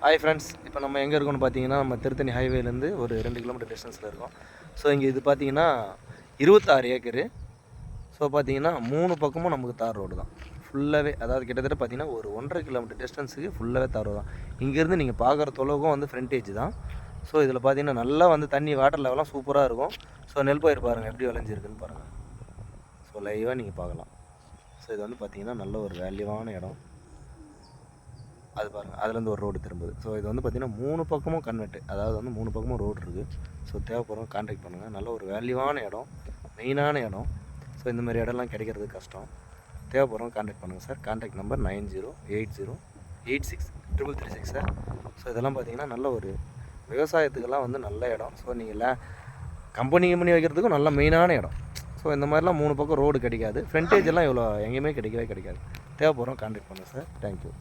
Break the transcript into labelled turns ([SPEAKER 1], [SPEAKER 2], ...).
[SPEAKER 1] Hi friends, இப்போ நம்ம எங்கே இருக்கோம்னு பார்த்தீங்கன்னா, நம்ம திருத்தணி ஹைவேலேருந்து ஒரு 2 கிலோமீட்டர் டிஸ்டன்ஸில் இருக்கோம். ஸோ இங்கே இது பார்த்தீங்கன்னா 26 ஏக்கரு. ஸோ பார்த்தீங்கன்னா 3 பக்கமும் நமக்கு தார் ரோடு தான் ஃபுல்லாகவே. அதாவது கிட்டத்தட்ட பார்த்தீங்கன்னா ஒரு 1.5 கிலோமீட்டர் டிஸ்டன்ஸுக்கு ஃபுல்லாகவே தார் ரோடு தான். இங்கேருந்து நீங்கள் பார்க்குற தொலைவுக்கும் வந்து ஃப்ரண்டேஜ் தான். ஸோ இதில் பார்த்தீங்கன்னா நல்லா வந்து தண்ணி வாட்டர் லெவலாம் சூப்பராக இருக்கும். ஸோ நெல் பயிர் பாருங்கள் எப்படி விளைஞ்சிருக்குன்னு பாருங்கள். ஸோ லைவாக நீங்கள் பார்க்கலாம். ஸோ இது வந்து பார்த்தீங்கன்னா நல்ல ஒரு வேல்யூவான இடம். அது பாருங்கள், அதுலேருந்து ஒரு ரோடு திரும்புது. ஸோ இது வந்து பார்த்திங்கன்னா 3 பக்கமும் கன்வெர்ட்டு, அதாவது வந்து 3 பக்கமும் ரோடு இருக்குது. ஸோ தேவைப்படுறவங்க கான்டாக்ட் பண்ணுங்கள். நல்ல ஒரு வேல்யூவான இடம், மெயினான இடம். ஸோ இந்த மாதிரி இடம்லாம் கிடைக்கிறது கஷ்டம். தேவைப்படுறவங்க கான்டாக்ட் பண்ணுங்கள் sir. Contact number 9080863336 sir. So இதெல்லாம் பார்த்திங்கன்னா நல்ல ஒரு விவசாயத்துக்கெல்லாம் வந்து நல்ல இடம். ஸோ நீங்கள் கம்பெனி வைக்கிறதுக்கும் நல்ல மெயினான இடம். ஸோ இந்த மாதிரிலாம் 3 பக்கம் ரோடு கிடைக்காது. ஃப்ரண்டேஜ் எல்லாம் இவ்வளோ எங்கேயுமே கிடைக்கவே கிடைக்காது. தேவைப்படுறோம் கான்டாக்ட் பண்ணுங்கள் சார். தேங்க்யூ.